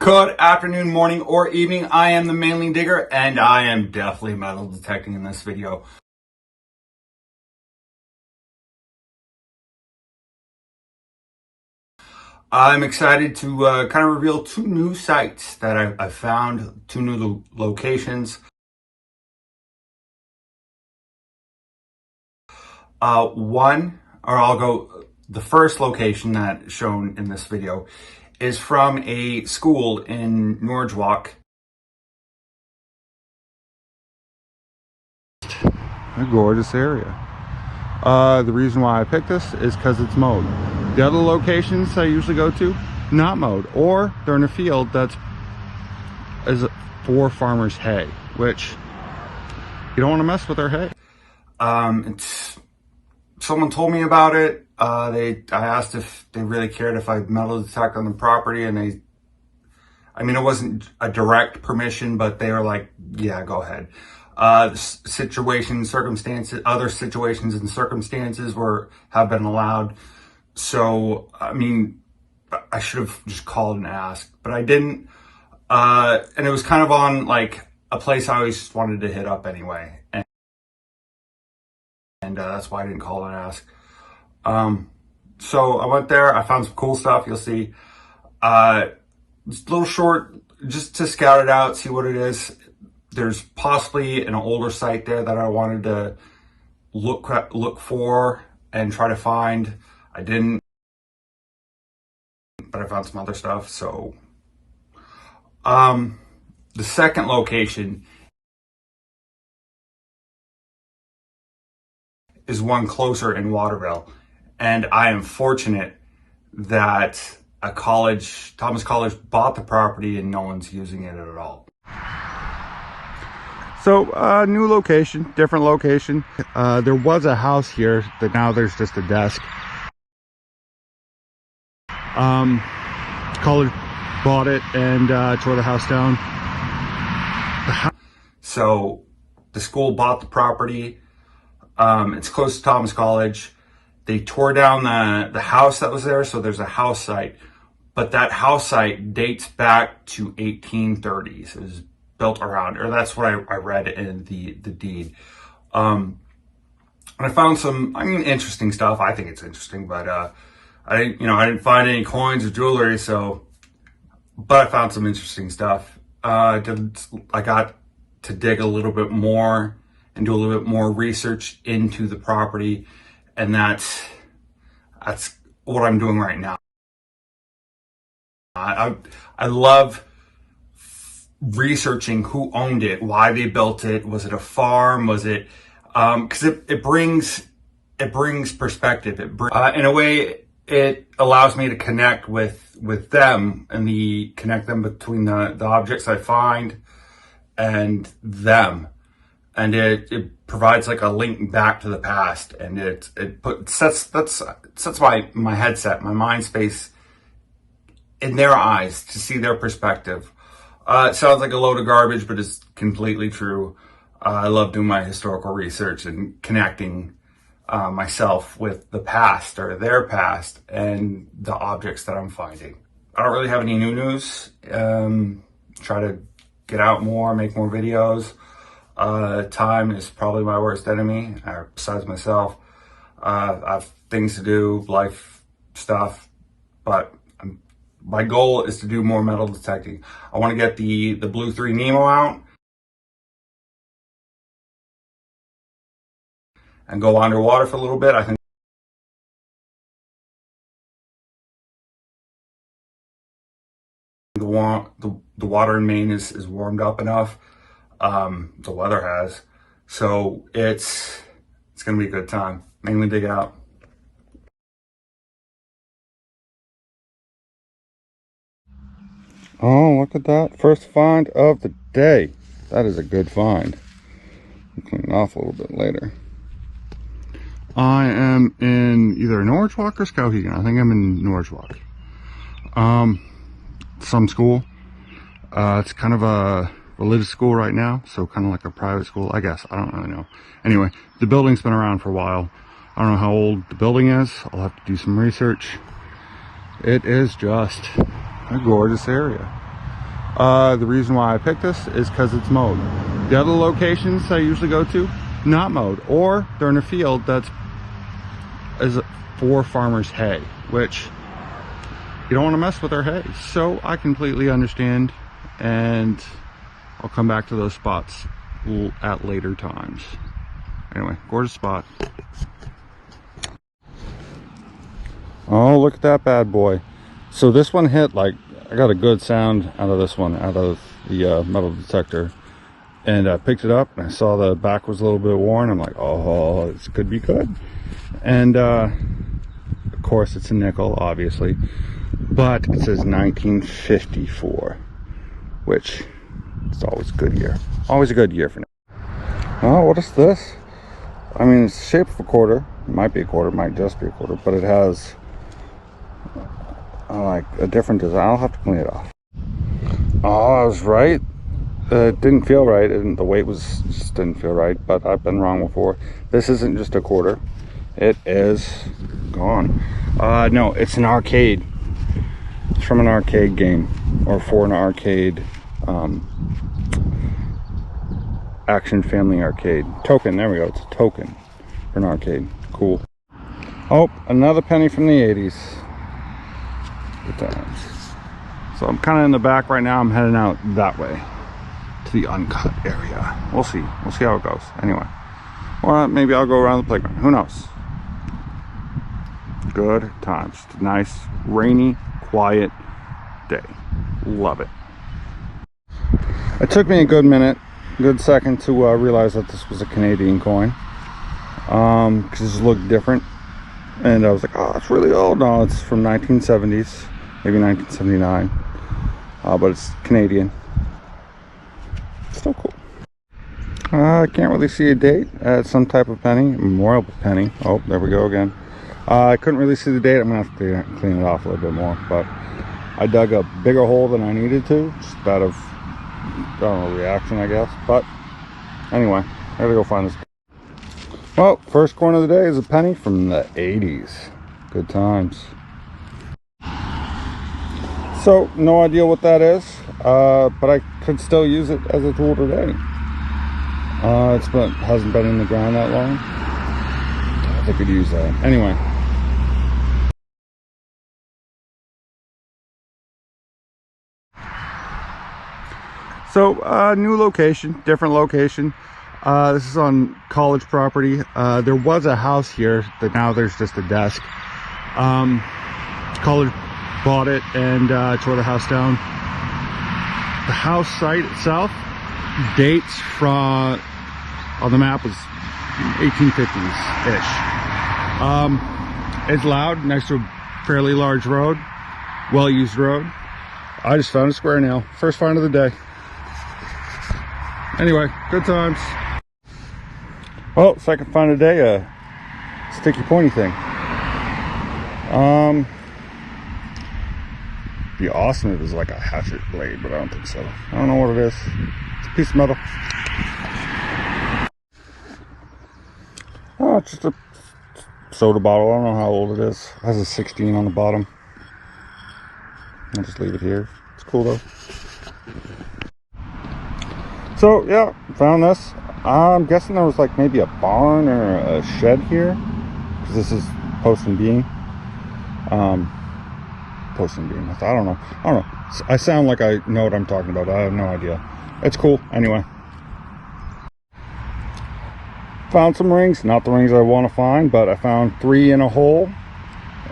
Good afternoon, morning, or evening. I am the Manly Digger, and I am definitely metal detecting in this video. I'm excited to kind of reveal two new sites that I found, two new locations. The first location that's shown in this video is from a school in Norwalk. A gorgeous area. The reason why I picked this is because it's mowed. The other locations I usually go to, not mowed, or they're in a field that's for farmers' hay, which you don't want to mess with their hay. Someone told me about it. I asked if they really cared if I metal detect on the property, and it wasn't a direct permission, but they were like, yeah, go ahead. Other situations and circumstances have been allowed. So, I should have just called and asked, but I didn't. And it was kind of on like a place I always wanted to hit up anyway. And that's why I didn't call and ask. So I went there, I found some cool stuff. You'll see, it's a little short just to scout it out, see what it is. There's possibly an older site there that I wanted to look for and try to find. I didn't, but I found some other stuff. So, the second location is one closer in Waterville, and I am fortunate that Thomas College bought the property and no one's using it at all. So, new location, different location. There was a house here that now there's just a desk. College bought it and tore the house down. So, the school bought the property. It's close to Thomas College. They tore down the house that was there, so there's a house site. But that house site dates back to 1830s. It was built around, or that's what I read in the deed. And I found some, interesting stuff. I think it's interesting, but I didn't find any coins or jewelry, but I found some interesting stuff. I got to dig a little bit more and do a little bit more research into the property, and that's what I'm doing right now. I love researching who owned it, why they built it, was it a farm, was it because it brings perspective. In a way, it allows me to connect with them and connect them between the objects I find and them, and it provides like a link back to the past, and it sets my headset, my mind space in their eyes to see their perspective. It sounds like a load of garbage, but it's completely true. I love doing my historical research and connecting myself with the past or their past and the objects that I'm finding. I don't really have any new news. Try to get out more, make more videos. Time is probably my worst enemy, besides myself. I have things to do, life stuff, but my goal is to do more metal detecting. I want to get the Blue 3 Nemo out and go underwater for a little bit. I think the water in Maine is warmed up enough. The weather has, so it's gonna be a good time. Mainly dig out. Oh, look at that. First find of the day. That is a good find. I'll clean it off a little bit later. I am in either Norwalk or Skowhegan. I think I'm in Norwalk. Some school. It's kind of a religious school right now, so kind of like a private school, I guess. I don't really know. Anyway, the building's been around for a while. I don't know how old the building is. I'll have to do some research. It is just a gorgeous area. The reason why I picked this is because it's mowed. The other locations I usually go to, not mowed, or they're in a field that's for farmers' hay, which you don't want to mess with our hay. So I completely understand, and I'll come back to those spots at later times. Anyway, gorgeous spot. Oh, look at that bad boy. So this one hit, like, I got a good sound out of this one, out of the metal detector. And I picked it up and I saw the back was a little bit worn. I'm like, oh, this could be good. And of course it's a nickel, obviously, but it says 1954, which it's always a good year. Always a good year for nickel. Oh, what is this? I mean, it's the shape of a quarter. It might be a quarter, it might just be a quarter, but it has like a different design. I'll have to clean it off. Oh, I was right. It didn't feel right, and the weight just didn't feel right, but I've been wrong before. This isn't just a quarter. It is gone. No, it's an arcade. It's from an arcade game, or for an arcade, Action Family Arcade. Token, there we go, it's a token for an arcade. Cool. Oh, another penny from the 80s. Good times. So I'm kind of in the back right now. I'm heading out that way to the uncut area. We'll see how it goes. Anyway, or maybe I'll go around the playground, who knows. Good times. Nice rainy, quiet day. Love it. It took me a good second to realize that this was a Canadian coin, because it looked different, and I was like, oh, it's really old. No, it's from 1970s, maybe 1979, but it's Canadian. Still cool. I can't really see a date. It's some type of penny, memorial penny. Oh, there we go again. I couldn't really see the date. I'm gonna have to clean it off a little bit more, but I dug a bigger hole than I needed to, just out of, I don't know, reaction, I guess. But anyway, I gotta go find this. Well, first coin of the day is a penny from the 80s. Good times. So no idea what that is, but I could still use it as a tool today. Hasn't been in the ground that long. I could use that. Anyway. So new location, different location. This is on college property. There was a house here, but now there's just a desk. College bought it and tore the house down. The house site itself dates from, on the map, was 1850s-ish. It's loud, next to a fairly large road, well-used road. I just found a square nail. First find of the day. Anyway, good times. Well, second find of the day, a sticky pointy thing. Be awesome if it was like a hatchet blade, but I don't think so. I don't know what it is. It's a piece of metal. Oh, it's just a soda bottle. I don't know how old it is. It has a 16 on the bottom. I'll just leave it here. It's cool though. So yeah, found this. I'm guessing there was like maybe a barn or a shed here, because this is post and beam. Post and beam. I don't know. I sound like I know what I'm talking about. I have no idea. It's cool. Anyway, found some rings. Not the rings I want to find, but I found 3 in a hole,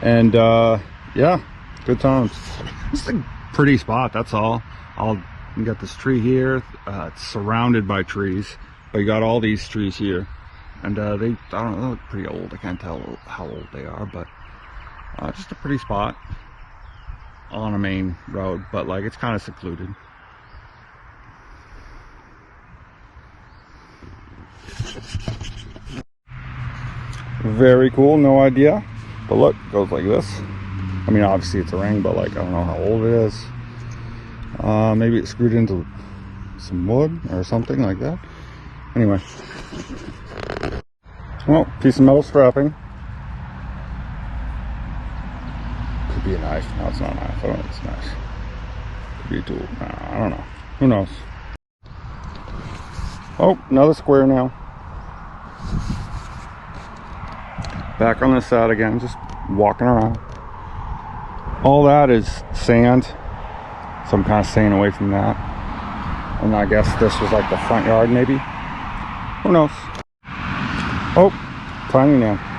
and yeah, good times. It's a pretty spot. That's all. You got this tree here. It's surrounded by trees, but you got all these trees here, and I don't know, they look pretty old. I can't tell how old they are, but just a pretty spot on a main road, but like it's kind of secluded. Very cool. No idea, but look, it goes like this. I mean, obviously it's a ring, but like I don't know how old it is. Maybe it's screwed into some wood or something like that. Anyway, well, piece of metal strapping. Could be a knife. No, it's not a knife. I don't know if it's a knife. Retool. I don't know. Who knows? Oh, another square now. Back on this side again, just walking around. All that is sand, so I'm kind of staying away from that. And I guess this was like the front yard maybe. Who knows? Oh, tiny now.